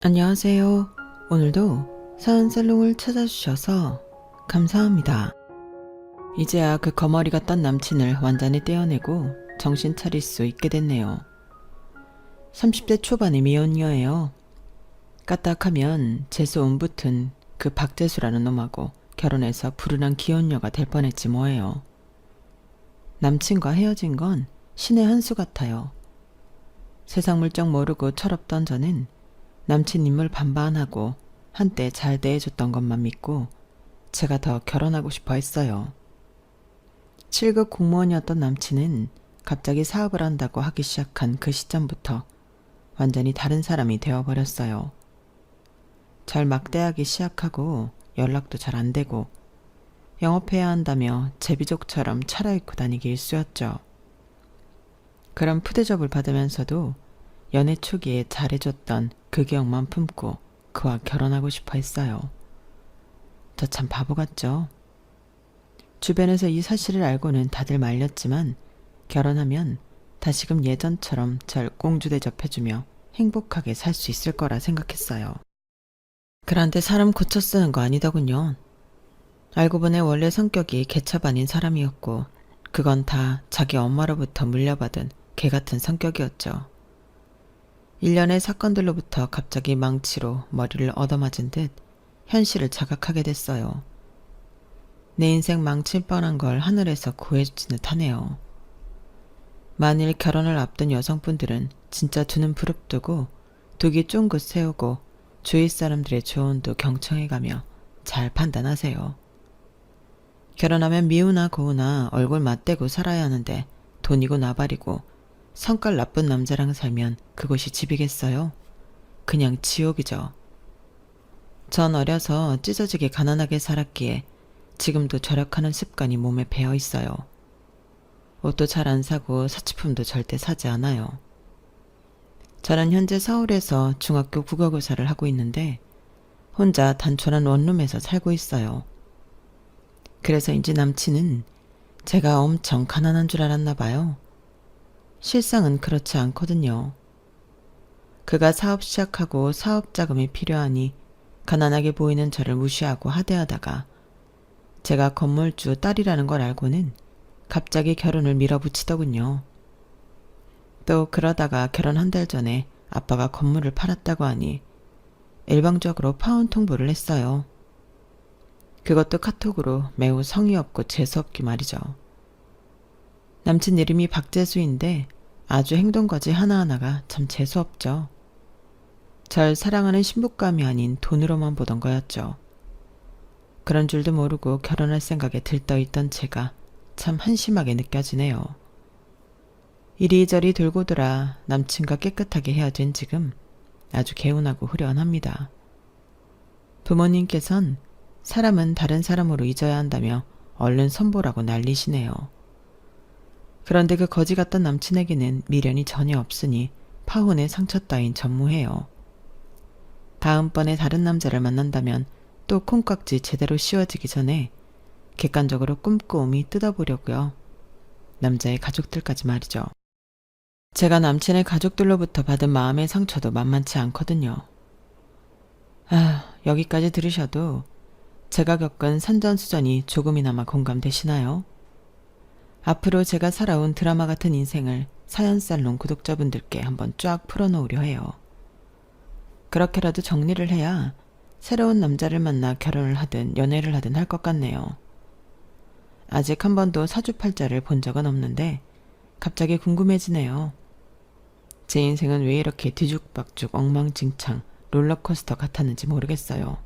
안녕하세요. 오늘도 사연살롱을 찾아주셔서 감사합니다. 이제야 그 거머리 같던 남친을 완전히 떼어내고 정신 차릴 수 있게 됐네요. 30대 초반의 미혼녀예요. 까딱하면 재수 온 붙은 그 박재수라는 놈하고 결혼해서 불운한 기혼녀가 될 뻔했지 뭐예요. 남친과 헤어진 건 신의 한 수 같아요. 세상 물정 모르고 철없던 저는 남친 인물 반반하고 한때 잘 대해줬던 것만 믿고 제가 더 결혼하고 싶어 했어요. 7급 공무원이었던 남친은 갑자기 사업을 한다고 하기 시작한 그 시점부터 완전히 다른 사람이 되어버렸어요. 절 막대하기 시작하고 연락도 잘 안 되고 영업해야 한다며 제비족처럼 차려입고 다니기 일쑤였죠. 그런 푸대접을 받으면서도 연애 초기에 잘해줬던 그 기억만 품고 그와 결혼하고 싶어 했어요. 저 참 바보 같죠? 주변에서 이 사실을 알고는 다들 말렸지만 결혼하면 다시금 예전처럼 절 공주 대접해주며 행복하게 살 수 있을 거라 생각했어요. 그런데 사람 고쳐 쓰는 거 아니더군요. 알고 보니 원래 성격이 개차반인 사람이었고 그건 다 자기 엄마로부터 물려받은 개 같은 성격이었죠. 일련의 사건들로부터 갑자기 망치로 머리를 얻어맞은 듯 현실을 자각하게 됐어요. 내 인생 망칠 뻔한 걸 하늘에서 구해주지는 하네요. 만일 결혼을 앞둔 여성분들은 진짜 두 눈 부릅뜨고 두 귀 쫑긋 세우고 주위 사람들의 조언도 경청해가며 잘 판단하세요. 결혼하면 미우나 고우나 얼굴 맞대고 살아야 하는데 돈이고 나발이고 성깔 나쁜 남자랑 살면 그곳이 집이겠어요? 그냥 지옥이죠. 전 어려서 찢어지게 가난하게 살았기에 지금도 절약하는 습관이 몸에 배어 있어요. 옷도 잘 안 사고 사치품도 절대 사지 않아요. 저는 현재 서울에서 중학교 국어교사를 하고 있는데 혼자 단촐한 원룸에서 살고 있어요. 그래서인지 남친은 제가 엄청 가난한 줄 알았나 봐요. 실상은 그렇지 않거든요. 그가 사업 시작하고 사업 자금이 필요하니 가난하게 보이는 저를 무시하고 하대하다가 제가 건물주 딸이라는 걸 알고는 갑자기 결혼을 밀어붙이더군요. 또 그러다가 결혼 한 달 전에 아빠가 건물을 팔았다고 하니 일방적으로 파혼 통보를 했어요. 그것도 카톡으로 매우 성의 없고 재수없기 말이죠. 남친 이름이 박재수인데 아주 행동거지 하나하나가 참 재수없죠. 절 사랑하는 신부감이 아닌 돈으로만 보던 거였죠. 그런 줄도 모르고 결혼할 생각에 들떠있던 제가 참 한심하게 느껴지네요. 이리저리 돌고 돌아 남친과 깨끗하게 헤어진 지금 아주 개운하고 후련합니다. 부모님께선 사람은 다른 사람으로 잊어야 한다며 얼른 선보라고 난리시네요. 그런데 그 거지 같던 남친에게는 미련이 전혀 없으니 파혼의 상처 따윈 전무해요. 다음번에 다른 남자를 만난다면 또 콩깍지 제대로 씌워지기 전에 객관적으로 꼼꼼히 뜯어보려고요. 남자의 가족들까지 말이죠. 제가 남친의 가족들로부터 받은 마음의 상처도 만만치 않거든요. 여기까지 들으셔도 제가 겪은 산전수전이 조금이나마 공감되시나요? 앞으로 제가 살아온 드라마 같은 인생을 사연살롱 구독자분들께 한번 쫙 풀어놓으려 해요. 그렇게라도 정리를 해야 새로운 남자를 만나 결혼을 하든 연애를 하든 할 것 같네요. 아직 한 번도 사주팔자를 본 적은 없는데 갑자기 궁금해지네요. 제 인생은 왜 이렇게 뒤죽박죽 엉망진창 롤러코스터 같았는지 모르겠어요.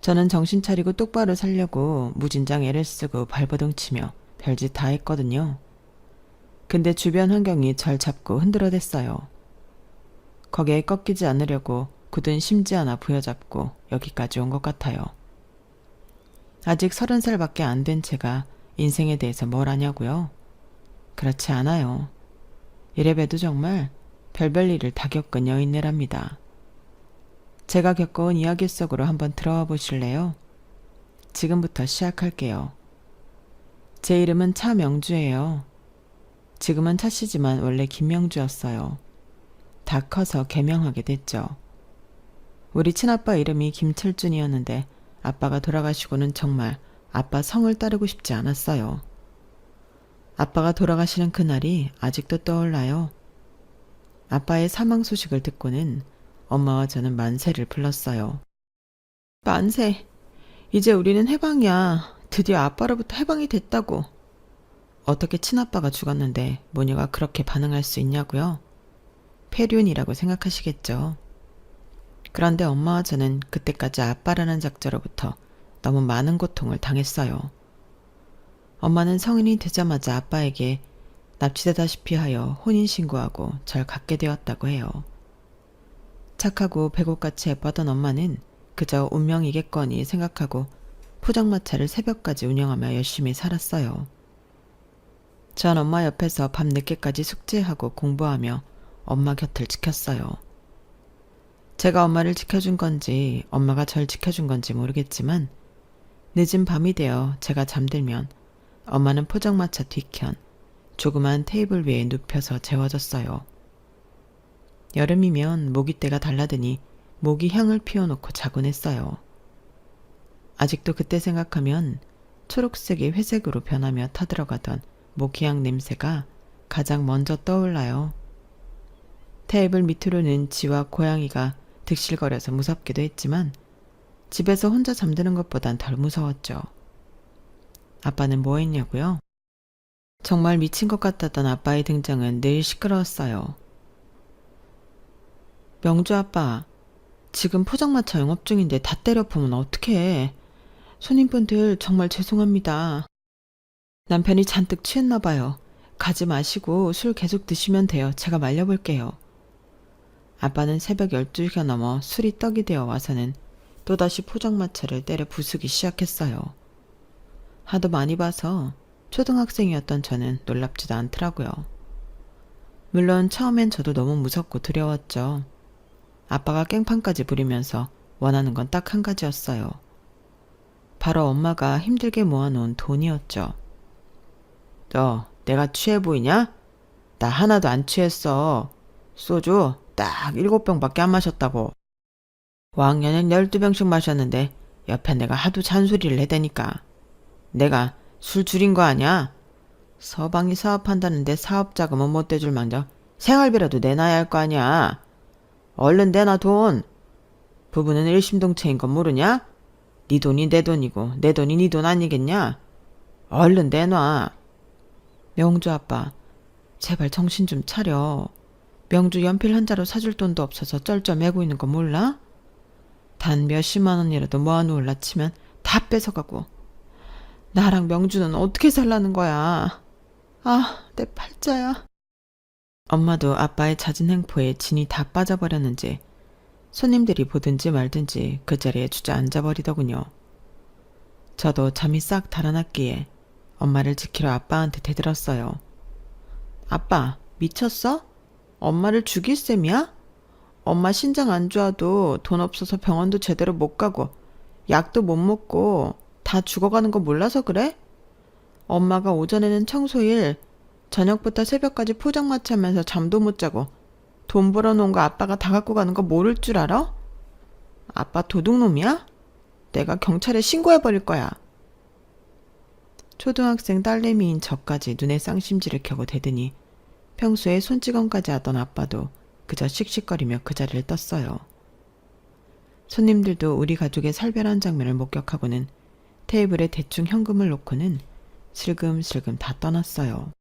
저는 정신 차리고 똑바로 살려고 무진장 애를 쓰고 발버둥 치며 별짓 다 했거든요. 근데 주변 환경이 절 잡고 흔들어댔어요. 거기에 꺾이지 않으려고 굳은 심지 하나 부여잡고 여기까지 온 것 같아요. 아직 30살밖에 안 된 제가 인생에 대해서 뭘 아냐고요? 그렇지 않아요. 이래봬도 정말 별별 일을 다 겪은 여인네랍니다. 제가 겪어온 이야기 속으로 한번 들어와 보실래요? 지금부터 시작할게요. 제 이름은 차명주예요. 지금은 차씨지만 원래 김명주였어요. 다 커서 개명하게 됐죠. 우리 친아빠 이름이 김철준이었는데 아빠가 돌아가시고는 정말 아빠 성을 따르고 싶지 않았어요. 아빠가 돌아가시는 그날이 아직도 떠올라요. 아빠의 사망 소식을 듣고는 엄마와 저는 만세를 불렀어요. 만세! 이제 우리는 해방이야. 드디어 아빠로부터 해방이 됐다고. 어떻게 친아빠가 죽었는데 모녀가 그렇게 반응할 수 있냐고요? 폐륜이라고 생각하시겠죠. 그런데 엄마와 저는 그때까지 아빠라는 작자로부터 너무 많은 고통을 당했어요. 엄마는 성인이 되자마자 아빠에게 납치되다시피 하여 혼인신고하고 절 갖게 되었다고 해요. 착하고 배꼽같이 예뻤던 엄마는 그저 운명이겠거니 생각하고 포장마차를 새벽까지 운영하며 열심히 살았어요. 전 엄마 옆에서 밤늦게까지 숙제하고 공부하며 엄마 곁을 지켰어요. 제가 엄마를 지켜준 건지 엄마가 절 지켜준 건지 모르겠지만 늦은 밤이 되어 제가 잠들면 엄마는 포장마차 뒤편 조그만 테이블 위에 눕혀서 재워졌어요. 여름이면 모기떼가 달라드니 모기 향을 피워놓고 자곤 했어요. 아직도 그때 생각하면 초록색이 회색으로 변하며 타들어가던 모기향 냄새가 가장 먼저 떠올라요. 테이블 밑으로는 쥐와 고양이가 득실거려서 무섭기도 했지만 집에서 혼자 잠드는 것보단 덜 무서웠죠. 아빠는 뭐 했냐고요? 정말 미친 것 같았던 아빠의 등장은 늘 시끄러웠어요. 명주 아빠, 지금 포장마차 영업 중인데 다 때려부으면 어떡해. 손님분들 정말 죄송합니다. 남편이 잔뜩 취했나 봐요. 가지 마시고 술 계속 드시면 돼요. 제가 말려볼게요. 아빠는 새벽 12시가 넘어 술이 떡이 되어 와서는 또다시 포장마차를 때려 부수기 시작했어요. 하도 많이 봐서 초등학생이었던 저는 놀랍지도 않더라고요. 물론 처음엔 저도 너무 무섭고 두려웠죠. 아빠가 깽판까지 부리면서 원하는 건 딱 한 가지였어요. 바로 엄마가 힘들게 모아놓은 돈이었죠. 너 내가 취해 보이냐? 나 하나도 안 취했어. 소주 딱 7병밖에 안 마셨다고. 왕년엔 12병씩 마셨는데 옆에 내가 하도 잔소리를 해대니까. 내가 술 줄인 거 아냐? 서방이 사업한다는데 사업자금은 못 대줄 망정 생활비라도 내놔야 할 거 아냐? 얼른 내놔 돈. 부부는 일심동체인 건 모르냐? 네 돈이 내 돈이고 내 돈이 네 돈 아니겠냐? 얼른 내놔. 명주 아빠, 제발 정신 좀 차려. 명주 연필 한 자루 사줄 돈도 없어서 쩔쩔매고 있는 거 몰라? 단 몇십만 원이라도 모아놓을라 치면 다 뺏어가고. 나랑 명주는 어떻게 살라는 거야? 아, 내 팔자야. 엄마도 아빠의 잦은 행포에 진이 다 빠져버렸는지 손님들이 보든지 말든지 그 자리에 주저앉아 버리더군요. 저도 잠이 싹 달아났기에 엄마를 지키러 아빠한테 대들었어요. 아빠, 미쳤어? 엄마를 죽일 셈이야? 엄마 신장 안 좋아도 돈 없어서 병원도 제대로 못 가고 약도 못 먹고 다 죽어가는 거 몰라서 그래? 엄마가 오전에는 청소일, 저녁부터 새벽까지 포장마차 하면서 잠도 못 자고 돈 벌어놓은 거 아빠가 다 갖고 가는 거 모를 줄 알아? 아빠 도둑놈이야? 내가 경찰에 신고해버릴 거야. 초등학생 딸내미인 저까지 눈에 쌍심지를 켜고 대더니 평소에 손찌검까지 하던 아빠도 그저 씩씩거리며 그 자리를 떴어요. 손님들도 우리 가족의 살벌한 장면을 목격하고는 테이블에 대충 현금을 놓고는 슬금슬금 다 떠났어요.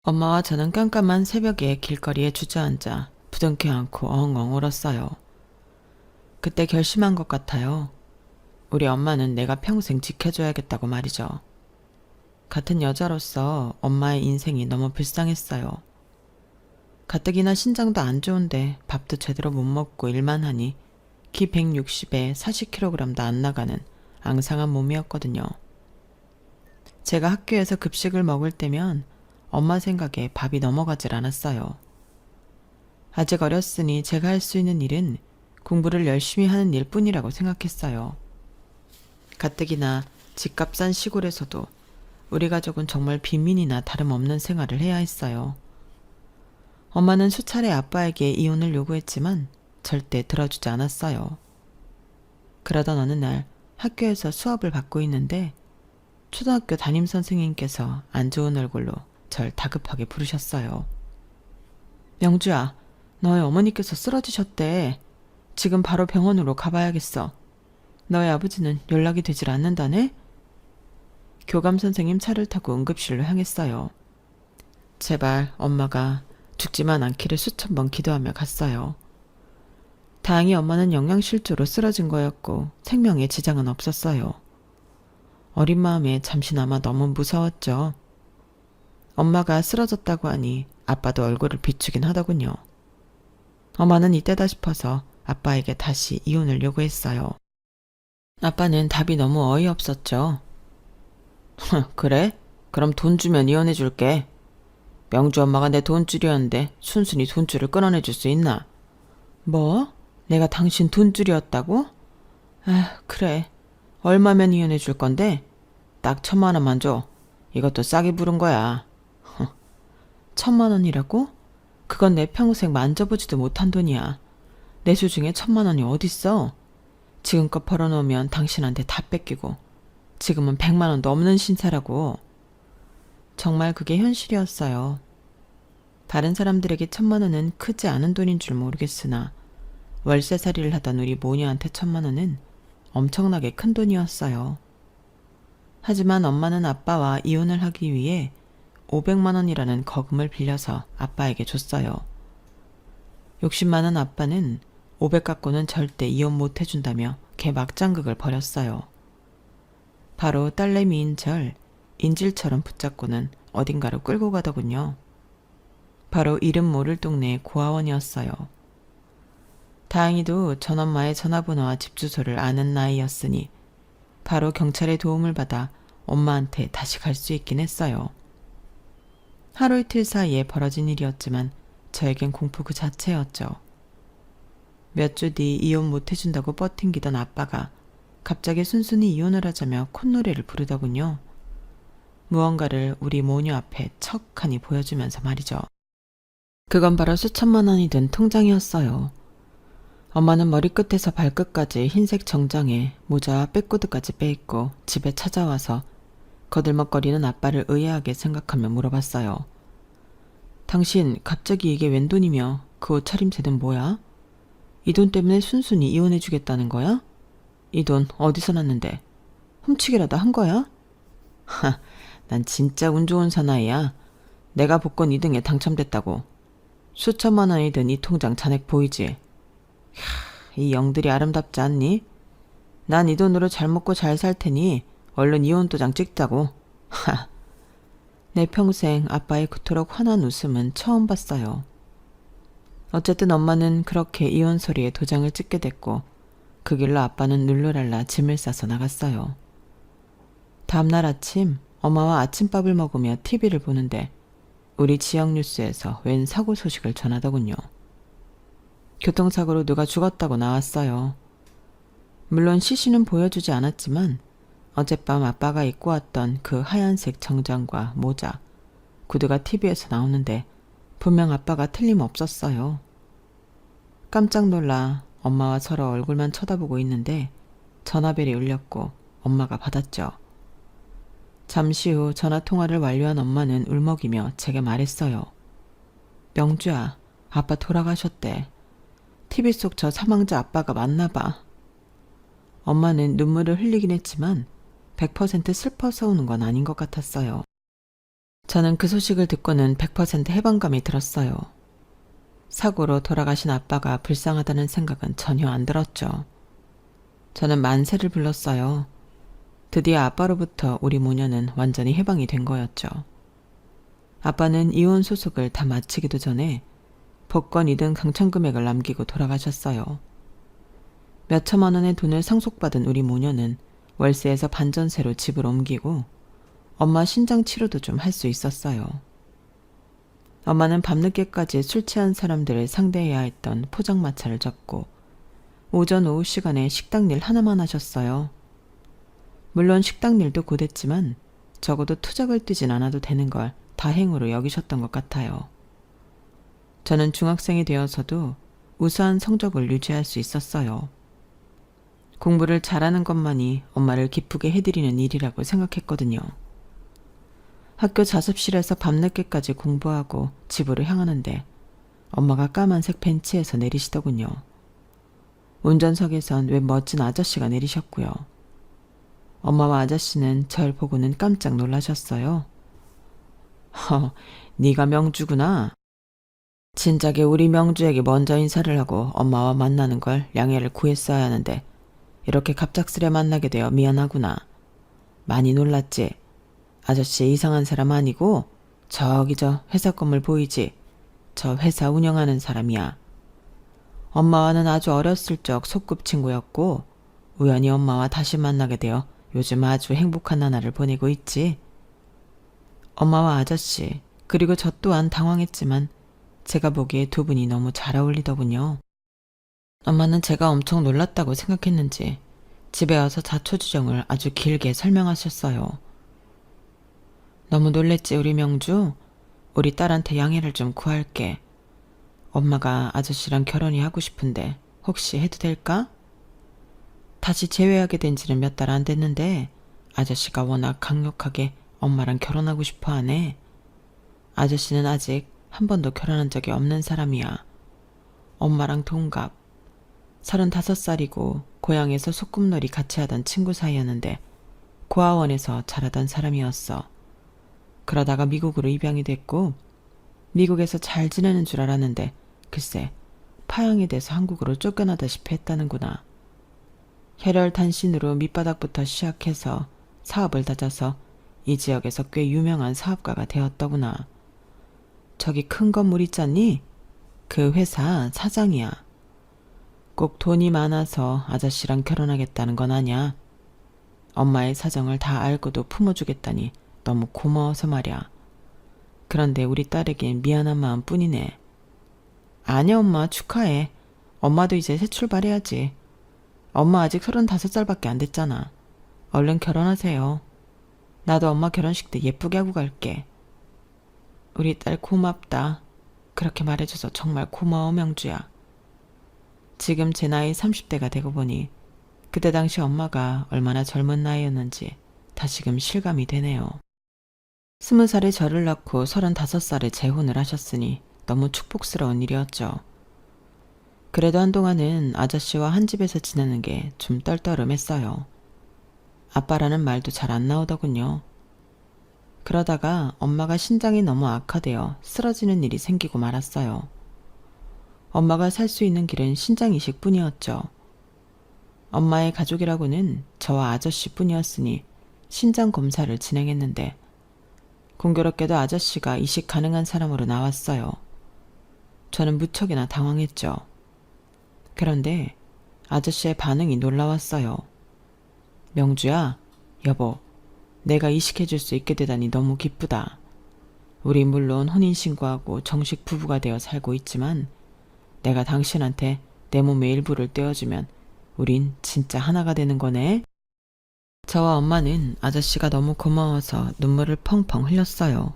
엄마와 저는 깜깜한 새벽에 길거리에 주저앉아 부둥켜 안고 엉엉 울었어요. 그때 결심한 것 같아요. 우리 엄마는 내가 평생 지켜줘야겠다고 말이죠. 같은 여자로서 엄마의 인생이 너무 불쌍했어요. 가뜩이나 신장도 안 좋은데 밥도 제대로 못 먹고 일만 하니 키 160에 40kg도 안 나가는 앙상한 몸이었거든요. 제가 학교에서 급식을 먹을 때면 엄마 생각에 밥이 넘어가질 않았어요. 아직 어렸으니 제가 할 수 있는 일은 공부를 열심히 하는 일뿐이라고 생각했어요. 가뜩이나 집값 싼 시골에서도 우리 가족은 정말 빈민이나 다름없는 생활을 해야 했어요. 엄마는 수차례 아빠에게 이혼을 요구했지만 절대 들어주지 않았어요. 그러던 어느 날 학교에서 수업을 받고 있는데 초등학교 담임선생님께서 안 좋은 얼굴로 절 다급하게 부르셨어요. 명주야, 너의 어머니께서 쓰러지셨대. 지금 바로 병원으로 가봐야겠어. 너의 아버지는 연락이 되질 않는다네? 교감선생님 차를 타고 응급실로 향했어요. 제발 엄마가 죽지만 않기를 수천 번 기도하며 갔어요. 다행히 엄마는 영양실조로 쓰러진 거였고 생명에 지장은 없었어요. 어린 마음에 잠시나마 너무 무서웠죠. 엄마가 쓰러졌다고 하니 아빠도 얼굴을 비추긴 하더군요. 엄마는 이때다 싶어서 아빠에게 다시 이혼을 요구했어요. 아빠는 답이 너무 어이없었죠. 그래? 그럼 돈 주면 이혼해 줄게. 명주 엄마가 내 돈줄이었는데 순순히 돈줄을 끊어내 줄 수 있나? 뭐? 내가 당신 돈줄이었다고? 아, 그래. 얼마면 이혼해 줄 건데? 딱 1,000,000원만 줘. 이것도 싸게 부른 거야. 1,000,000원이라고? 그건 내 평생 만져보지도 못한 돈이야. 내 수중에 1,000,000원이 어딨어? 지금껏 벌어놓으면 당신한테 다 뺏기고 지금은 100만원도 없는 신사라고. 정말 그게 현실이었어요. 다른 사람들에게 1,000,000원은 크지 않은 돈인 줄 모르겠으나 월세살이를 하던 우리 모녀한테 1,000,000원은 엄청나게 큰 돈이었어요. 하지만 엄마는 아빠와 이혼을 하기 위해 500만원이라는 거금을 빌려서 아빠에게 줬어요. 욕심 많은 아빠는 500 갖고는 절대 이혼 못 해준다며 개막장극을 벌였어요. 바로 딸내미인 절 인질처럼 붙잡고는 어딘가로 끌고 가더군요. 바로 이름 모를 동네의 고아원이었어요. 다행히도 전엄마의 전화번호와 집 주소를 아는 나이였으니 바로 경찰의 도움을 받아 엄마한테 다시 갈 수 있긴 했어요. 하루 이틀 사이에 벌어진 일이었지만 저에겐 공포 그 자체였죠. 몇 주 뒤 이혼 못 해준다고 버팅기던 아빠가 갑자기 순순히 이혼을 하자며 콧노래를 부르더군요. 무언가를 우리 모녀 앞에 척하니 보여주면서 말이죠. 그건 바로 수천만 원이 든 통장이었어요. 엄마는 머리끝에서 발끝까지 흰색 정장에 모자와 백구두까지 빼입고 집에 찾아와서 거들먹거리는 아빠를 의아하게 생각하며 물어봤어요. 당신 갑자기 이게 웬 돈이며 그 옷차림새는 뭐야? 이 돈 때문에 순순히 이혼해주겠다는 거야? 이 돈 어디서 났는데? 훔치기라도 한 거야? 하, 난 진짜 운 좋은 사나이야. 내가 복권 2등에 당첨됐다고. 수천만 원이 든 이 통장 잔액 보이지? 이 영들이 아름답지 않니? 난 이 돈으로 잘 먹고 잘 살 테니 얼른 이혼 도장 찍자고. 하. 내 평생 아빠의 그토록 환한 웃음은 처음 봤어요. 어쨌든 엄마는 그렇게 이혼 소리에 도장을 찍게 됐고 그 길로 아빠는 룰루랄라 짐을 싸서 나갔어요. 다음날 아침 엄마와 아침밥을 먹으며 TV를 보는데 우리 지역 뉴스에서 웬 사고 소식을 전하더군요. 교통사고로 누가 죽었다고 나왔어요. 물론 시신은 보여주지 않았지만 어젯밤 아빠가 입고 왔던 그 하얀색 정장과 모자, 구두가 TV에서 나오는데 분명 아빠가 틀림없었어요. 깜짝 놀라 엄마와 서로 얼굴만 쳐다보고 있는데 전화벨이 울렸고 엄마가 받았죠. 잠시 후 전화통화를 완료한 엄마는 울먹이며 제게 말했어요. 명주야, 아빠 돌아가셨대. TV 속 저 사망자 아빠가 맞나 봐. 엄마는 눈물을 흘리긴 했지만 100% 슬퍼서 우는 건 아닌 것 같았어요. 저는 그 소식을 듣고는 100% 해방감이 들었어요. 사고로 돌아가신 아빠가 불쌍하다는 생각은 전혀 안 들었죠. 저는 만세를 불렀어요. 드디어 아빠로부터 우리 모녀는 완전히 해방이 된 거였죠. 아빠는 이혼 소속을 다 마치기도 전에 복권 2등 당첨 금액을 남기고 돌아가셨어요. 몇천만 원의 돈을 상속받은 우리 모녀는 월세에서 반전세로 집을 옮기고 엄마 신장 치료도 좀 할 수 있었어요. 엄마는 밤늦게까지 술 취한 사람들을 상대해야 했던 포장마차를 접고 오전 오후 시간에 식당 일 하나만 하셨어요. 물론 식당 일도 고됐지만 적어도 투잡을 뛰진 않아도 되는 걸 다행으로 여기셨던 것 같아요. 저는 중학생이 되어서도 우수한 성적을 유지할 수 있었어요. 공부를 잘하는 것만이 엄마를 기쁘게 해드리는 일이라고 생각했거든요. 학교 자습실에서 밤늦게까지 공부하고 집으로 향하는데 엄마가 까만색 벤츠에서 내리시더군요. 운전석에선 웬 멋진 아저씨가 내리셨고요. 엄마와 아저씨는 절 보고는 깜짝 놀라셨어요. 네가 명주구나. 진작에 우리 명주에게 먼저 인사를 하고 엄마와 만나는 걸 양해를 구했어야 하는데 이렇게 갑작스레 만나게 되어 미안하구나. 많이 놀랐지? 아저씨 이상한 사람 아니고 저기 저 회사 건물 보이지? 저 회사 운영하는 사람이야. 엄마와는 아주 어렸을 적 소꿉친구였고 우연히 엄마와 다시 만나게 되어 요즘 아주 행복한 나날을 보내고 있지. 엄마와 아저씨 그리고 저 또한 당황했지만 제가 보기에 두 분이 너무 잘 어울리더군요. 엄마는 제가 엄청 놀랐다고 생각했는지 집에 와서 자초지종을 아주 길게 설명하셨어요. 너무 놀랬지 우리 명주? 우리 딸한테 양해를 좀 구할게. 엄마가 아저씨랑 결혼이 하고 싶은데 혹시 해도 될까? 다시 재회하게 된 지는 몇 달 안 됐는데 아저씨가 워낙 강력하게 엄마랑 결혼하고 싶어 하네. 아저씨는 아직 한 번도 결혼한 적이 없는 사람이야. 엄마랑 동갑. 35살이고 고향에서 소꿉놀이 같이 하던 친구 사이였는데 고아원에서 자라던 사람이었어. 그러다가 미국으로 입양이 됐고 미국에서 잘 지내는 줄 알았는데 글쎄 파양이 돼서 한국으로 쫓겨나다시피 했다는구나. 혈혈단신으로 밑바닥부터 시작해서 사업을 다져서 이 지역에서 꽤 유명한 사업가가 되었더구나. 저기 큰 건물 있잖니? 그 회사 사장이야. 꼭 돈이 많아서 아저씨랑 결혼하겠다는 건 아냐. 엄마의 사정을 다 알고도 품어주겠다니 너무 고마워서 말이야. 그런데 우리 딸에겐 미안한 마음뿐이네. 아니야 엄마 축하해. 엄마도 이제 새 출발해야지. 엄마 아직 35살밖에 안 됐잖아. 얼른 결혼하세요. 나도 엄마 결혼식 때 예쁘게 하고 갈게. 우리 딸 고맙다. 그렇게 말해줘서 정말 고마워 명주야. 지금 제 나이 30대가 되고 보니 그때 당시 엄마가 얼마나 젊은 나이였는지 다시금 실감이 되네요. 20살에 저를 낳고 35살에 재혼을 하셨으니 너무 축복스러운 일이었죠. 그래도 한동안은 아저씨와 한 집에서 지내는 게 좀 떨떠름했어요. 아빠라는 말도 잘 안 나오더군요. 그러다가 엄마가 신장이 너무 악화되어 쓰러지는 일이 생기고 말았어요. 엄마가 살 수 있는 길은 신장 이식뿐이었죠. 엄마의 가족이라고는 저와 아저씨뿐이었으니 신장 검사를 진행했는데 공교롭게도 아저씨가 이식 가능한 사람으로 나왔어요. 저는 무척이나 당황했죠. 그런데 아저씨의 반응이 놀라웠어요. 명주야, 여보, 내가 이식해줄 수 있게 되다니 너무 기쁘다. 우리 물론 혼인신고하고 정식 부부가 되어 살고 있지만 내가 당신한테 내 몸의 일부를 떼어주면 우린 진짜 하나가 되는 거네. 저와 엄마는 아저씨가 너무 고마워서 눈물을 펑펑 흘렸어요.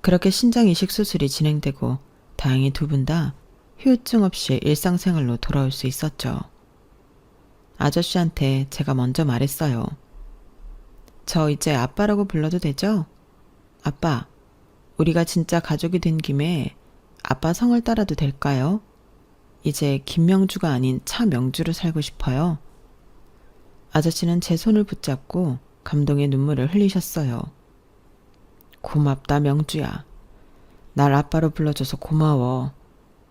그렇게 신장 이식 수술이 진행되고 다행히 두 분 다 후유증 없이 일상생활로 돌아올 수 있었죠. 아저씨한테 제가 먼저 말했어요. 저 이제 아빠라고 불러도 되죠? 아빠, 우리가 진짜 가족이 된 김에 아빠 성을 따라도 될까요? 이제 김명주가 아닌 차명주로 살고 싶어요. 아저씨는 제 손을 붙잡고 감동의 눈물을 흘리셨어요. 고맙다 명주야. 날 아빠로 불러줘서 고마워.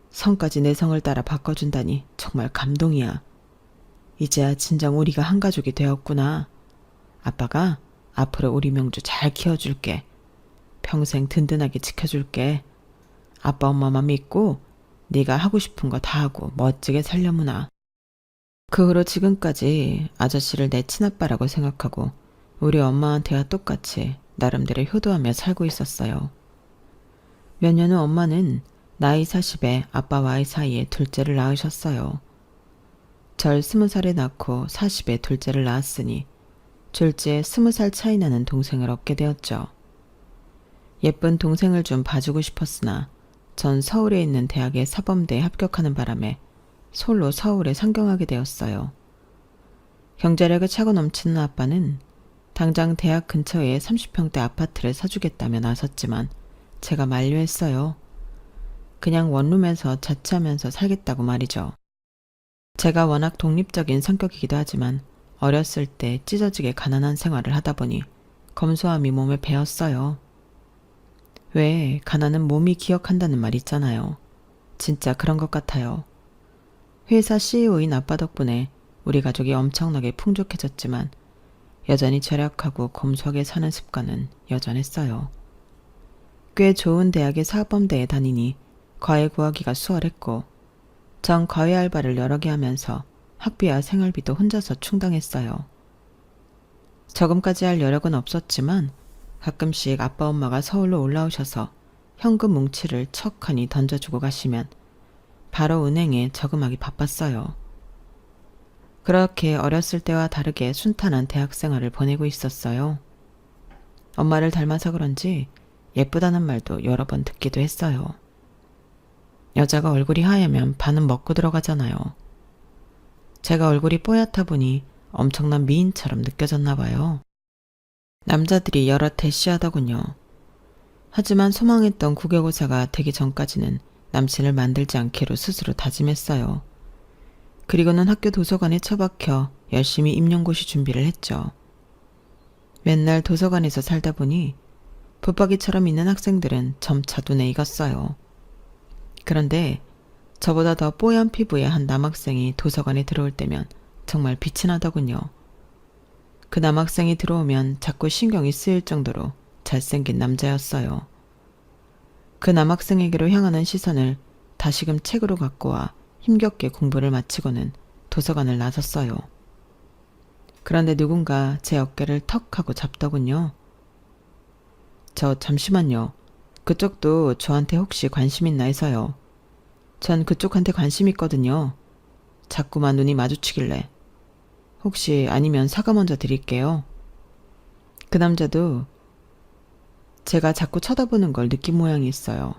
성까지 내 성을 따라 바꿔준다니 정말 감동이야. 이제야 진정 우리가 한 가족이 되었구나. 아빠가 앞으로 우리 명주 잘 키워줄게. 평생 든든하게 지켜줄게. 아빠 엄마만 믿고 네가 하고 싶은 거 다 하고 멋지게 살려무나. 그 후로 지금까지 아저씨를 내 친아빠라고 생각하고 우리 엄마한테와 똑같이 나름대로 효도하며 살고 있었어요. 몇 년 후 엄마는 나이 40에 아빠와의 사이에 둘째를 낳으셨어요. 절 20살에 낳고 40에 둘째를 낳았으니 졸지에 20살 차이 나는 동생을 얻게 되었죠. 예쁜 동생을 좀 봐주고 싶었으나 전 서울에 있는 대학의 사범대에 합격하는 바람에 솔로 서울에 상경하게 되었어요. 경제력에 차고 넘치는 아빠는 당장 대학 근처에 30평대 아파트를 사주겠다며 나섰지만 제가 만류했어요. 그냥 원룸에서 자취하면서 살겠다고 말이죠. 제가 워낙 독립적인 성격이기도 하지만 어렸을 때 찢어지게 가난한 생활을 하다 보니 검소함이 몸에 배었어요. 왜 가난은 몸이 기억한다는 말 있잖아요. 진짜 그런 것 같아요. 회사 CEO인 아빠 덕분에 우리 가족이 엄청나게 풍족해졌지만 여전히 절약하고 검소하게 사는 습관은 여전했어요. 꽤 좋은 대학의 사범대에 다니니 과외 구하기가 수월했고 전 과외 알바를 여러 개 하면서 학비와 생활비도 혼자서 충당했어요. 저금까지 할 여력은 없었지만 가끔씩 아빠 엄마가 서울로 올라오셔서 현금 뭉치를 척하니 던져주고 가시면 바로 은행에 저금하기 바빴어요. 그렇게 어렸을 때와 다르게 순탄한 대학 생활을 보내고 있었어요. 엄마를 닮아서 그런지 예쁘다는 말도 여러 번 듣기도 했어요. 여자가 얼굴이 하얘면 반은 먹고 들어가잖아요. 제가 얼굴이 뽀얗다 보니 엄청난 미인처럼 느껴졌나 봐요. 남자들이 여러 대시하더군요. 하지만 소망했던 국외고사가 되기 전까지는 남친을 만들지 않기로 스스로 다짐했어요. 그리고는 학교 도서관에 처박혀 열심히 임용고시 준비를 했죠. 맨날 도서관에서 살다 보니 붙박이처럼 있는 학생들은 점차 눈에 익었어요. 그런데 저보다 더 뽀얀 피부의 한 남학생이 도서관에 들어올 때면 정말 빛이 나더군요. 그 남학생이 들어오면 자꾸 신경이 쓰일 정도로 잘생긴 남자였어요. 그 남학생에게로 향하는 시선을 다시금 책으로 갖고 와 힘겹게 공부를 마치고는 도서관을 나섰어요. 그런데 누군가 제 어깨를 턱 하고 잡더군요. 저 잠시만요. 그쪽도 저한테 혹시 관심 있나 해서요. 전 그쪽한테 관심 있거든요. 자꾸만 눈이 마주치길래. 혹시 아니면 사과 먼저 드릴게요. 그 남자도 제가 자꾸 쳐다보는 걸 느낀 모양이 있어요.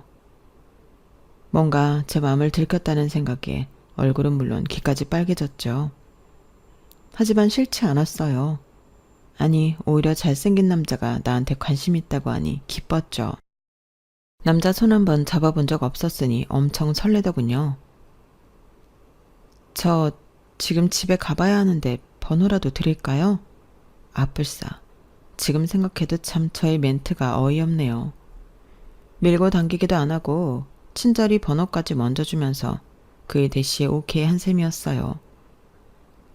뭔가 제 마음을 들켰다는 생각에 얼굴은 물론 귀까지 빨개졌죠. 하지만 싫지 않았어요. 아니, 오히려 잘생긴 남자가 나한테 관심 있다고 하니 기뻤죠. 남자 손 한번 잡아본 적 없었으니 엄청 설레더군요. 저 지금 집에 가봐야 하는데 번호라도 드릴까요? 아뿔싸. 지금 생각해도 참 저의 멘트가 어이없네요. 밀고 당기기도 안 하고 친절히 번호까지 먼저 주면서 그의 대시에 오케이 한 셈이었어요.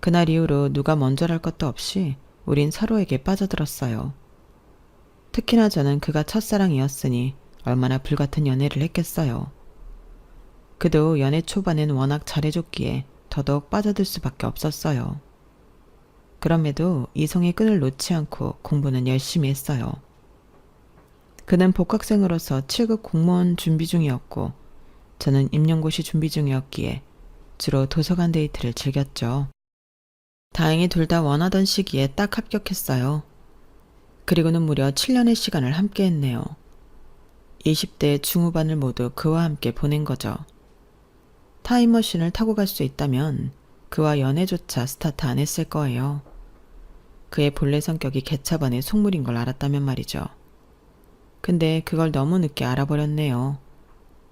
그날 이후로 누가 먼저랄 것도 없이 우린 서로에게 빠져들었어요. 특히나 저는 그가 첫사랑이었으니 얼마나 불같은 연애를 했겠어요. 그도 연애 초반엔 워낙 잘해줬기에 더더욱 빠져들 수밖에 없었어요. 그럼에도 이성의 끈을 놓지 않고 공부는 열심히 했어요. 그는 복학생으로서 7급 공무원 준비 중이었고 저는 임용고시 준비 중이었기에 주로 도서관 데이트를 즐겼죠. 다행히 둘 다 원하던 시기에 딱 합격했어요. 그리고는 무려 7년의 시간을 함께 했네요. 20대 중후반을 모두 그와 함께 보낸 거죠. 타임머신을 타고 갈 수 있다면 그와 연애조차 스타트 안 했을 거예요. 그의 본래 성격이 개차반의 속물인 걸 알았다면 말이죠. 근데 그걸 너무 늦게 알아버렸네요.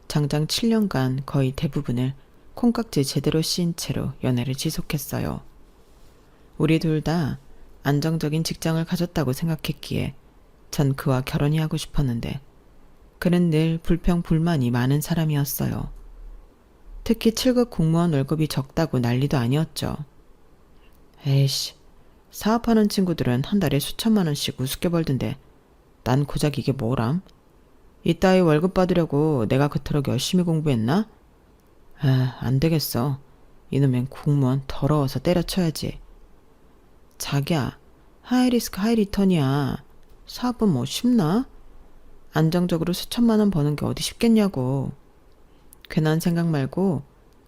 장장 7년간 거의 대부분을 콩깍지 제대로 씌인 채로 연애를 지속했어요. 우리 둘 다 안정적인 직장을 가졌다고 생각했기에 전 그와 결혼이 하고 싶었는데 그는 늘 불평불만이 많은 사람이었어요. 특히 7급 공무원 월급이 적다고 난리도 아니었죠. 에이씨, 사업하는 친구들은 한 달에 수천만 원씩 우습게 벌던데 난 고작 이게 뭐람? 이따위 월급 받으려고 내가 그토록 열심히 공부했나? 아, 안 되겠어. 이놈엔 공무원 더러워서 때려쳐야지. 자기야, 하이리스크 하이리턴이야. 사업은 뭐 쉽나? 안정적으로 수천만 원 버는 게 어디 쉽겠냐고. 괜한 생각 말고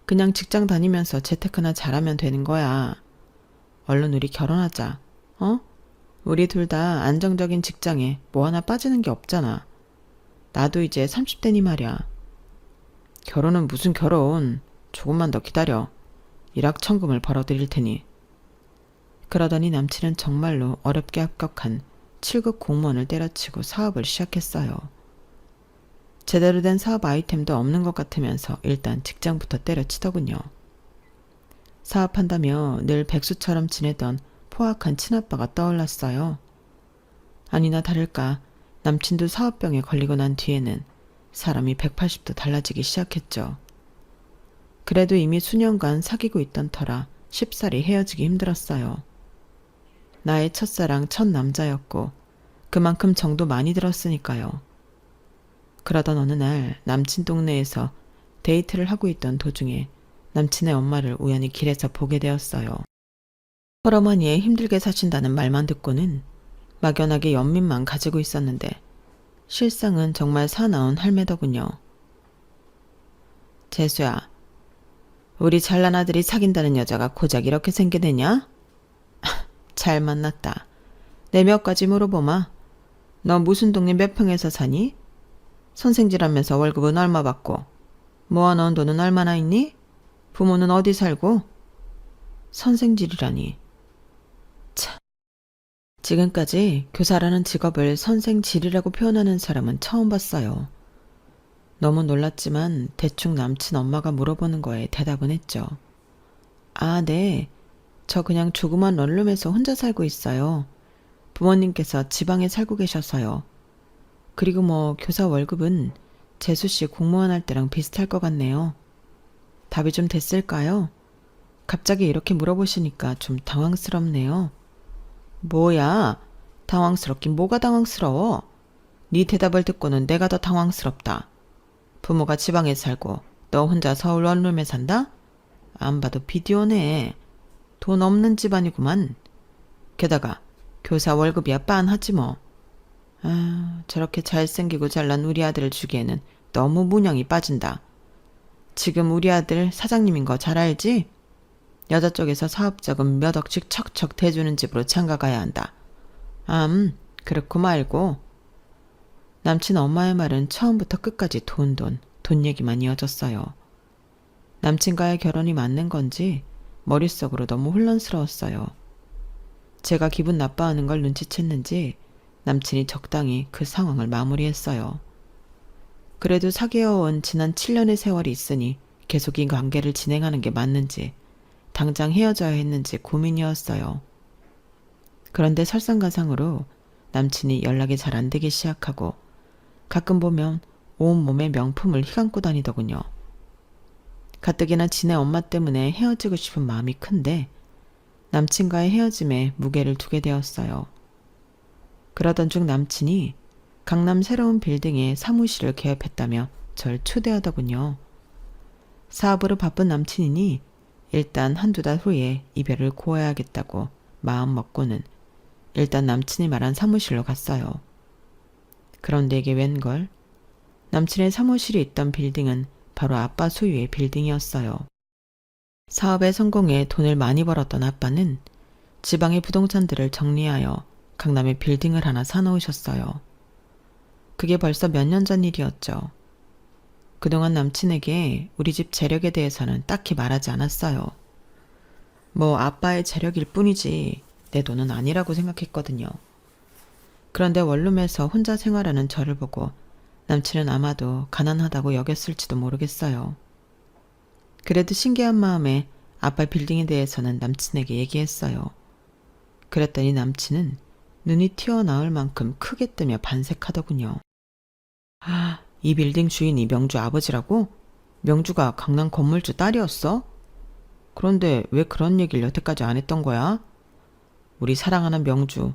그냥 직장 다니면서 재테크나 잘하면 되는 거야. 얼른 우리 결혼하자. 어? 우리 둘 다 안정적인 직장에 뭐 하나 빠지는 게 없잖아. 나도 이제 30대니 말이야. 결혼은 무슨 결혼. 조금만 더 기다려. 일확천금을 벌어들일 테니. 그러더니 남친은 정말로 어렵게 합격한 7급 공무원을 때려치고 사업을 시작했어요. 제대로 된 사업 아이템도 없는 것 같으면서 일단 직장부터 때려치더군요. 사업한다며 늘 백수처럼 지내던 포악한 친아빠가 떠올랐어요. 아니나 다를까 남친도 사업병에 걸리고 난 뒤에는 사람이 180도 달라지기 시작했죠. 그래도 이미 수년간 사귀고 있던 터라 쉽사리 헤어지기 힘들었어요. 나의 첫사랑 첫 남자였고 그만큼 정도 많이 들었으니까요. 그러던 어느 날 남친 동네에서 데이트를 하고 있던 도중에 남친의 엄마를 우연히 길에서 보게 되었어요. 헐어머니에 힘들게 사신다는 말만 듣고는 막연하게 연민만 가지고 있었는데 실상은 정말 사나운 할매더군요. 재수야, 우리 잘난 아들이 사귄다는 여자가 고작 이렇게 생겨내냐? 잘 만났다. 내 몇 가지 물어보마. 너 무슨 동네 몇 평에서 사니? 선생질하면서 월급은 얼마 받고? 모아놓은 돈은 얼마나 있니? 부모는 어디 살고? 선생질이라니. 참. 지금까지 교사라는 직업을 선생질이라고 표현하는 사람은 처음 봤어요. 너무 놀랐지만 대충 남친 엄마가 물어보는 거에 대답은 했죠. 아, 네. 저 그냥 조그만 런룸에서 혼자 살고 있어요. 부모님께서 지방에 살고 계셔서요. 그리고 뭐 교사 월급은 재수씨 공무원 할 때랑 비슷할 것 같네요. 답이 좀 됐을까요? 갑자기 이렇게 물어보시니까 좀 당황스럽네요. 뭐야? 당황스럽긴 뭐가 당황스러워? 네 대답을 듣고는 내가 더 당황스럽다. 부모가 지방에 살고 너 혼자 서울 원룸에 산다? 안 봐도 비디오네. 돈 없는 집안이구만. 게다가 교사 월급이야 빤하지 뭐. 아, 저렇게 잘생기고 잘난 우리 아들을 주기에는 너무 문양이 빠진다. 지금 우리 아들 사장님인 거 잘 알지? 여자 쪽에서 사업자금 몇 억씩 척척 대주는 집으로 장가가야 한다. 그렇고 말고. 남친 엄마의 말은 처음부터 끝까지 돈 얘기만 이어졌어요. 남친과의 결혼이 맞는 건지 머릿속으로 너무 혼란스러웠어요. 제가 기분 나빠하는 걸 눈치챘는지 남친이 적당히 그 상황을 마무리했어요. 그래도 사귀어온 지난 7년의 세월이 있으니 계속 이 관계를 진행하는 게 맞는지 당장 헤어져야 했는지 고민이었어요. 그런데 설상가상으로 남친이 연락이 잘 안 되기 시작하고 가끔 보면 온몸에 명품을 휘감고 다니더군요. 가뜩이나 지네 엄마 때문에 헤어지고 싶은 마음이 큰데 남친과의 헤어짐에 무게를 두게 되었어요. 그러던 중 남친이 강남 새로운 빌딩에 사무실을 개업했다며 절 초대하더군요. 사업으로 바쁜 남친이니 일단 한두 달 후에 이별을 고해야겠다고 마음 먹고는 일단 남친이 말한 사무실로 갔어요. 그런데 이게 웬걸? 남친의 사무실이 있던 빌딩은 바로 아빠 소유의 빌딩이었어요. 사업에 성공해 돈을 많이 벌었던 아빠는 지방의 부동산들을 정리하여 강남에 빌딩을 하나 사놓으셨어요. 그게 벌써 몇 년 전 일이었죠. 그동안 남친에게 우리 집 재력에 대해서는 딱히 말하지 않았어요. 뭐 아빠의 재력일 뿐이지 내 돈은 아니라고 생각했거든요. 그런데 원룸에서 혼자 생활하는 저를 보고 남친은 아마도 가난하다고 여겼을지도 모르겠어요. 그래도 신기한 마음에 아빠 빌딩에 대해서는 남친에게 얘기했어요. 그랬더니 남친은 눈이 튀어나올 만큼 크게 뜨며 반색하더군요. 아, 이 빌딩 주인이 명주 아버지라고? 명주가 강남 건물주 딸이었어? 그런데 왜 그런 얘기를 여태까지 안 했던 거야? 우리 사랑하는 명주,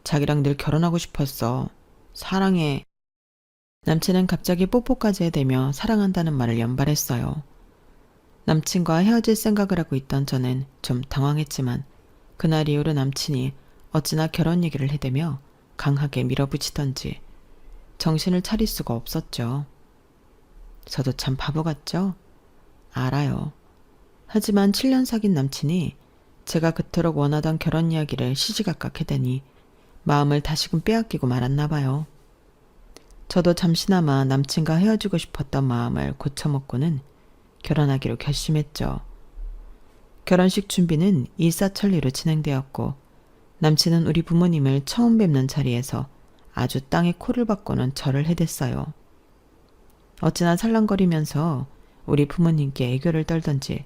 자기랑 늘 결혼하고 싶었어. 사랑해. 남친은 갑자기 뽀뽀까지 해대며 사랑한다는 말을 연발했어요. 남친과 헤어질 생각을 하고 있던 저는 좀 당황했지만 그날 이후로 남친이 어찌나 결혼 얘기를 해대며 강하게 밀어붙이던지 정신을 차릴 수가 없었죠. 저도 참 바보 같죠? 알아요. 하지만 7년 사귄 남친이 제가 그토록 원하던 결혼 이야기를 시시각각 해대니 마음을 다시금 빼앗기고 말았나 봐요. 저도 잠시나마 남친과 헤어지고 싶었던 마음을 고쳐먹고는 결혼하기로 결심했죠. 결혼식 준비는 일사천리로 진행되었고 남친은 우리 부모님을 처음 뵙는 자리에서 아주 땅에 코를 박고는 절을 해댔어요. 어찌나 살랑거리면서 우리 부모님께 애교를 떨던지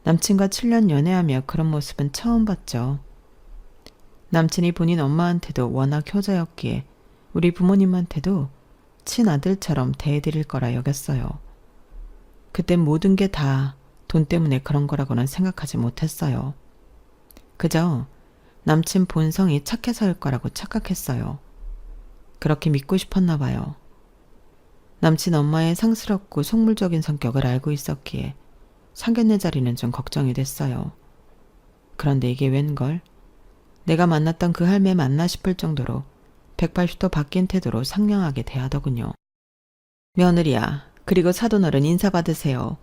남친과 7년 연애하며 그런 모습은 처음 봤죠. 남친이 본인 엄마한테도 워낙 효자였기에 우리 부모님한테도 친아들처럼 대해드릴 거라 여겼어요. 그땐 모든 게 다 돈 때문에 그런 거라고는 생각하지 못했어요. 그저 남친 본성이 착해서일 거라고 착각했어요. 그렇게 믿고 싶었나 봐요. 남친 엄마의 상스럽고 속물적인 성격을 알고 있었기에 상견례 자리는 좀 걱정이 됐어요. 그런데 이게 웬걸? 내가 만났던 그 할매 맞나 싶을 정도로 180도 바뀐 태도로 상냥하게 대하더군요. 며느리야, 그리고 사돈어른 인사 받으세요.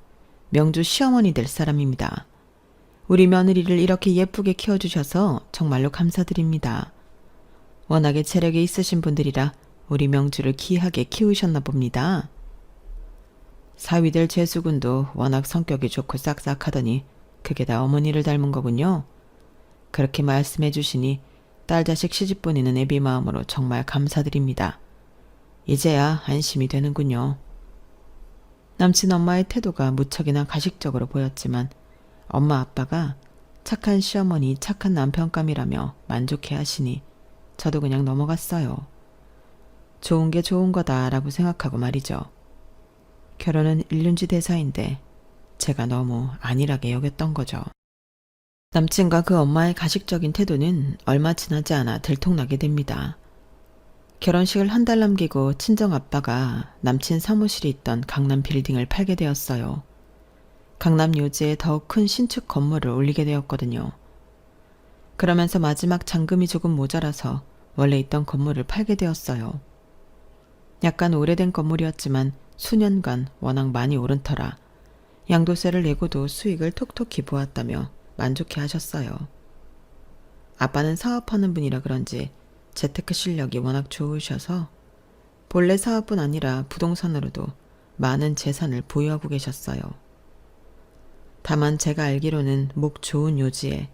명주 시어머니 될 사람입니다. 우리 며느리를 이렇게 예쁘게 키워주셔서 정말로 감사드립니다. 워낙에 체력이 있으신 분들이라 우리 명주를 귀하게 키우셨나 봅니다. 사위들 재수군도 워낙 성격이 좋고 싹싹하더니 그게 다 어머니를 닮은 거군요. 그렇게 말씀해 주시니 딸 자식 시집 보내는 애비 마음으로 정말 감사드립니다. 이제야 안심이 되는군요. 남친 엄마의 태도가 무척이나 가식적으로 보였지만 엄마 아빠가 착한 시어머니 착한 남편감이라며 만족해 하시니 저도 그냥 넘어갔어요. 좋은 게 좋은 거다라고 생각하고 말이죠. 결혼은 일륜지 대사인데 제가 너무 안일하게 여겼던 거죠. 남친과 그 엄마의 가식적인 태도는 얼마 지나지 않아 들통나게 됩니다. 결혼식을 한 달 남기고 친정아빠가 남친 사무실이 있던 강남 빌딩을 팔게 되었어요. 강남 요지에 더욱 큰 신축 건물을 올리게 되었거든요. 그러면서 마지막 잔금이 조금 모자라서 원래 있던 건물을 팔게 되었어요. 약간 오래된 건물이었지만 수년간 워낙 많이 오른 터라 양도세를 내고도 수익을 톡톡히 보았다며 만족해 하셨어요. 아빠는 사업하는 분이라 그런지 재테크 실력이 워낙 좋으셔서 본래 사업뿐 아니라 부동산으로도 많은 재산을 보유하고 계셨어요. 다만 제가 알기로는 목 좋은 요지에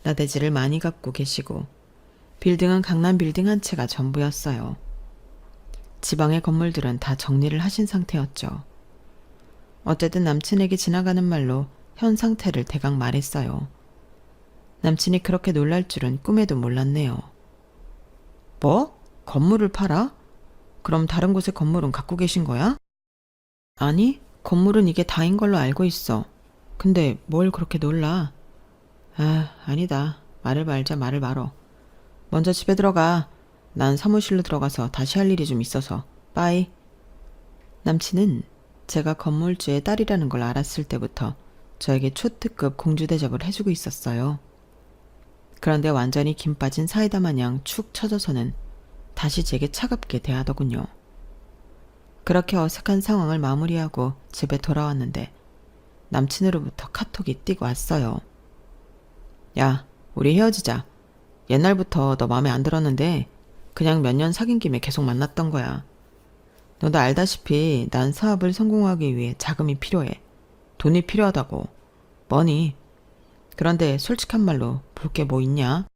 나대지를 많이 갖고 계시고 빌딩은 강남 빌딩 한 채가 전부였어요. 지방의 건물들은 다 정리를 하신 상태였죠. 어쨌든 남친에게 지나가는 말로 현 상태를 대강 말했어요. 남친이 그렇게 놀랄 줄은 꿈에도 몰랐네요. 뭐? 건물을 팔아? 그럼 다른 곳에 건물은 갖고 계신 거야? 아니, 건물은 이게 다인 걸로 알고 있어. 근데 뭘 그렇게 놀라? 아, 아니다. 말을 말어. 먼저 집에 들어가. 난 사무실로 들어가서 다시 할 일이 좀 있어서. 빠이. 남친은 제가 건물주의 딸이라는 걸 알았을 때부터 저에게 초특급 공주 대접을 해주고 있었어요. 그런데 완전히 김 빠진 사이다 마냥 축 처져서는 다시 제게 차갑게 대하더군요. 그렇게 어색한 상황을 마무리하고 집에 돌아왔는데 남친으로부터 카톡이 뛰고 왔어요. 야, 우리 헤어지자. 옛날부터 너 마음에 안 들었는데 그냥 몇 년 사귄 김에 계속 만났던 거야. 너도 알다시피 난 사업을 성공하기 위해 자금이 필요해. 돈이 필요하다고. 뭐니? 그런데 솔직한 말로 볼 게 뭐 있냐?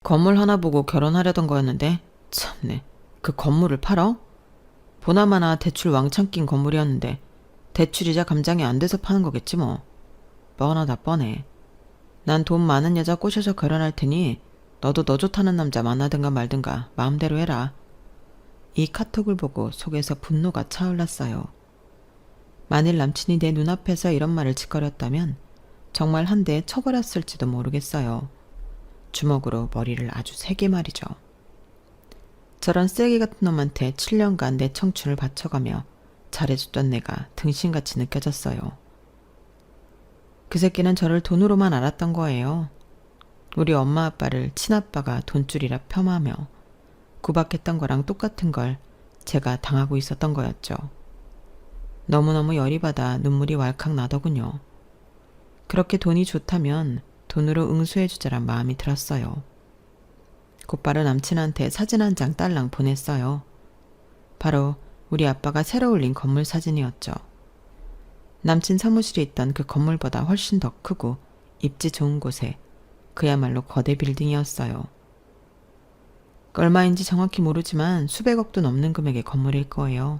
건물 하나 보고 결혼하려던 거였는데 참네. 그 건물을 팔어? 보나마나 대출 왕창 낀 건물이었는데 대출이자 감장이 안 돼서 파는 거겠지 뭐. 뻔하다 뻔해. 난 돈 많은 여자 꼬셔서 결혼할 테니 너도 너 좋다는 남자 만나든가 말든가 마음대로 해라. 이 카톡을 보고 속에서 분노가 차올랐어요. 만일 남친이 내 눈앞에서 이런 말을 짓거렸다면 정말 한 대 쳐버렸을지도 모르겠어요. 주먹으로 머리를 아주 세게 말이죠. 저런 쓰레기 같은 놈한테 7년간 내 청춘을 바쳐가며 잘해줬던 내가 등신같이 느껴졌어요. 그 새끼는 저를 돈으로만 알았던 거예요. 우리 엄마 아빠를 친아빠가 돈줄이라 폄하며 구박했던 거랑 똑같은 걸 제가 당하고 있었던 거였죠. 너무너무 열이 받아 눈물이 왈칵 나더군요. 그렇게 돈이 좋다면 돈으로 응수해주자란 마음이 들었어요. 곧바로 남친한테 사진 한 장 딸랑 보냈어요. 바로 우리 아빠가 새로 올린 건물 사진이었죠. 남친 사무실이 있던 그 건물보다 훨씬 더 크고 입지 좋은 곳에 그야말로 거대 빌딩이었어요. 얼마인지 정확히 모르지만 수백억도 넘는 금액의 건물일 거예요.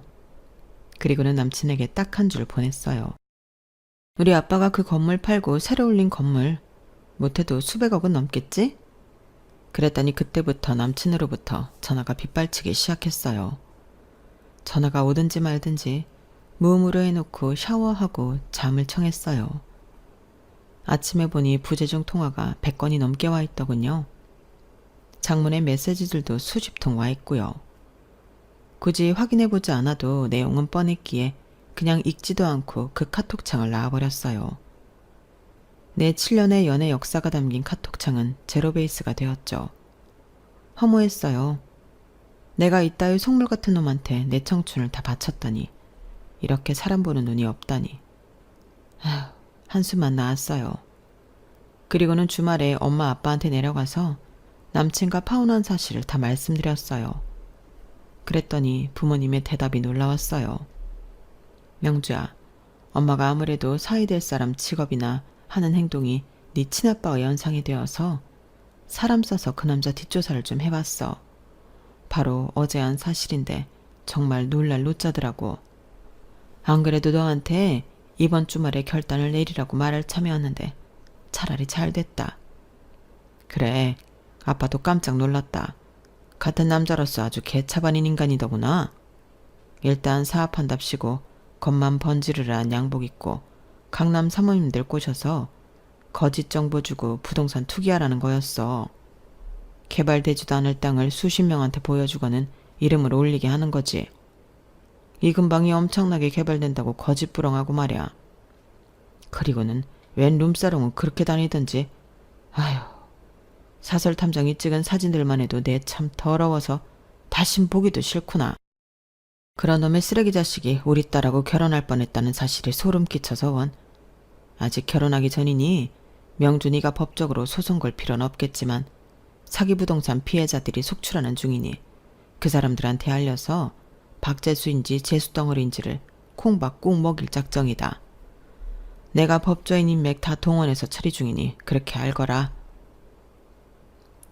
그리고는 남친에게 딱 한 줄 보냈어요. 우리 아빠가 그 건물 팔고 새로 올린 건물 못해도 수백억은 넘겠지? 그랬더니 그때부터 남친으로부터 전화가 빗발치기 시작했어요. 전화가 오든지 말든지 무음으로 해놓고 샤워하고 잠을 청했어요. 아침에 보니 부재중 통화가 100건이 넘게 와 있더군요. 장문의 메시지들도 수십 통 와 있고요. 굳이 확인해보지 않아도 내용은 뻔했기에 그냥 읽지도 않고 그 카톡창을 놔버렸어요. 내 7년의 연애 역사가 담긴 카톡창은 제로베이스가 되었죠. 허무했어요. 내가 이따위 속물 같은 놈한테 내 청춘을 다 바쳤다니. 이렇게 사람 보는 눈이 없다니. 아휴, 한숨만 나왔어요. 그리고는 주말에 엄마 아빠한테 내려가서 남친과 파혼한 사실을 다 말씀드렸어요. 그랬더니 부모님의 대답이 놀라웠어요. 명주야, 엄마가 아무래도 사위 될 사람 직업이나 하는 행동이 네 친아빠와 연상이 되어서 사람 써서 그 남자 뒷조사를 좀 해봤어. 바로 어제 한 사실인데 정말 놀랄 노짜더라고. 안 그래도 너한테 이번 주말에 결단을 내리라고 말을 참여했는데 차라리 잘 됐다. 그래, 아빠도 깜짝 놀랐다. 같은 남자로서 아주 개차반인 인간이더구나. 일단 사업한답시고 겉만 번지르르한 양복 입고 강남 사모님들 꼬셔서 거짓 정보 주고 부동산 투기하라는 거였어. 개발되지도 않을 땅을 수십 명한테 보여주고는 이름을 올리게 하는 거지. 이 근방이 엄청나게 개발된다고 거짓부렁하고 말이야. 그리고는 웬 룸사롱은 그렇게 다니던지. 아휴, 사설 탐정이 찍은 사진들만 해도 내 참 더러워서 다신 보기도 싫구나. 그런 놈의 쓰레기 자식이 우리 딸하고 결혼할 뻔했다는 사실이 소름 끼쳐서 원. 아직 결혼하기 전이니 명주 네가 법적으로 소송 걸 필요는 없겠지만 사기 부동산 피해자들이 속출하는 중이니 그 사람들한테 알려서 박재수인지 재수덩어리인지를 콩밥 꾹 먹일 작정이다. 내가 법조인 인맥 다 동원해서 처리 중이니 그렇게 알거라.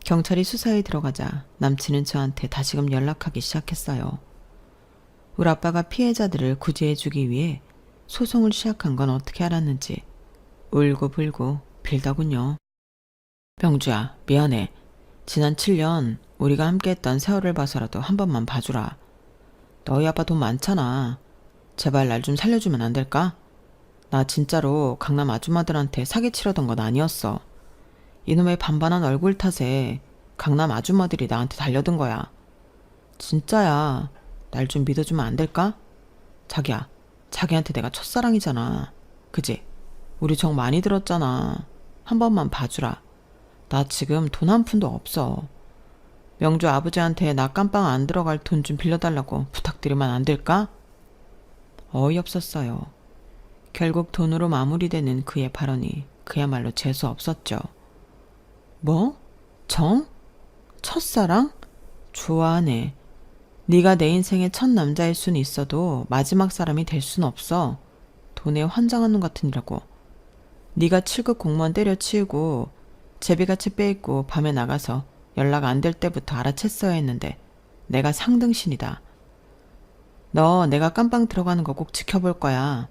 경찰이 수사에 들어가자 남친은 저한테 다시금 연락하기 시작했어요. 우리 아빠가 피해자들을 구제해주기 위해 소송을 시작한 건 어떻게 알았는지 울고불고 빌더군요. 명주야, 미안해. 지난 7년 우리가 함께했던 세월을 봐서라도 한 번만 봐주라. 너희 아빠 돈 많잖아. 제발 날 좀 살려주면 안 될까? 나 진짜로 강남 아줌마들한테 사기치려던 건 아니었어. 이놈의 반반한 얼굴 탓에 강남 아줌마들이 나한테 달려든 거야. 진짜야. 날 좀 믿어주면 안 될까? 자기야, 자기한테 내가 첫사랑이잖아. 그지? 우리 정 많이 들었잖아. 한 번만 봐주라. 나 지금 돈 한 푼도 없어. 명주 아버지한테 나 깜빵 안 들어갈 돈 좀 빌려달라고 부탁드리면 안 될까? 어이없었어요. 결국 돈으로 마무리되는 그의 발언이 그야말로 재수 없었죠. 뭐? 정? 첫사랑? 좋아하네. 네가 내 인생의 첫 남자일 순 있어도 마지막 사람이 될 순 없어. 돈에 환장한 놈 같으니라고. 네가 7급 공무원 때려치우고 제비같이 빼입고 밤에 나가서 연락 안 될 때부터 알아챘어야 했는데 내가 상등신이다. 너 내가 깜빵 들어가는 거 꼭 지켜볼 거야.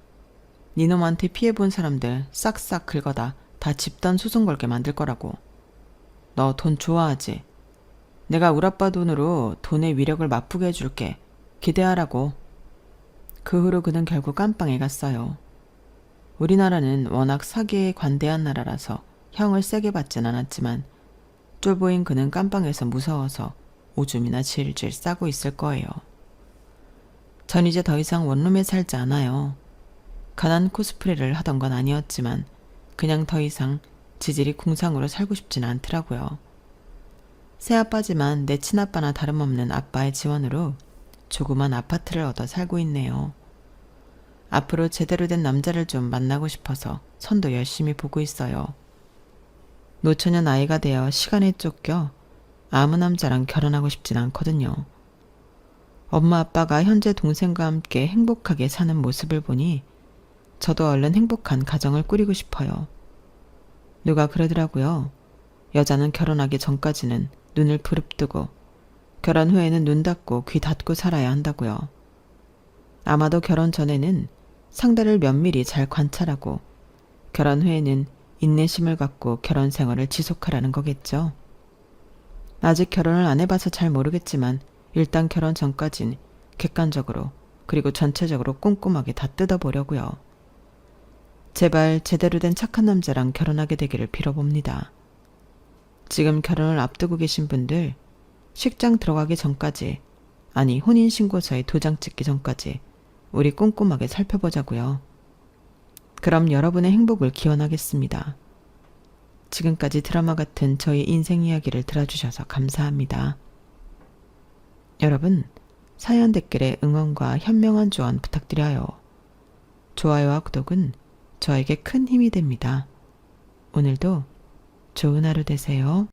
네 놈한테 피해본 사람들 싹싹 긁어다 다 집단 소송 걸게 만들 거라고. 너 돈 좋아하지? 내가 우리 아빠 돈으로 돈의 위력을 맛보게 해줄게. 기대하라고. 그 후로 그는 결국 깜빵에 갔어요. 우리나라는 워낙 사기에 관대한 나라라서 형을 세게 받진 않았지만 쫄보인 그는 깜빵에서 무서워서 오줌이나 질질 싸고 있을 거예요. 전 이제 더 이상 원룸에 살지 않아요. 가난 코스프레를 하던 건 아니었지만 그냥 더 이상 지질이 궁상으로 살고 싶진 않더라고요. 새아빠지만 내 친아빠나 다름없는 아빠의 지원으로 조그만 아파트를 얻어 살고 있네요. 앞으로 제대로 된 남자를 좀 만나고 싶어서 선도 열심히 보고 있어요. 노처녀 나이가 되어 시간에 쫓겨 아무 남자랑 결혼하고 싶진 않거든요. 엄마 아빠가 현재 동생과 함께 행복하게 사는 모습을 보니 저도 얼른 행복한 가정을 꾸리고 싶어요. 누가 그러더라고요. 여자는 결혼하기 전까지는 눈을 부릅뜨고 결혼 후에는 눈 닫고 귀 닫고 살아야 한다고요. 아마도 결혼 전에는 상대를 면밀히 잘 관찰하고 결혼 후에는 인내심을 갖고 결혼 생활을 지속하라는 거겠죠. 아직 결혼을 안 해봐서 잘 모르겠지만 일단 결혼 전까진 객관적으로 그리고 전체적으로 꼼꼼하게 다 뜯어보려고요. 제발 제대로 된 착한 남자랑 결혼하게 되기를 빌어봅니다. 지금 결혼을 앞두고 계신 분들 식장 들어가기 전까지, 아니 혼인신고서에 도장 찍기 전까지 우리 꼼꼼하게 살펴보자고요. 그럼 여러분의 행복을 기원하겠습니다. 지금까지 드라마 같은 저희 인생 이야기를 들어주셔서 감사합니다. 여러분, 사연 댓글에 응원과 현명한 조언 부탁드려요. 좋아요와 구독은 저에게 큰 힘이 됩니다. 오늘도 좋은 하루 되세요.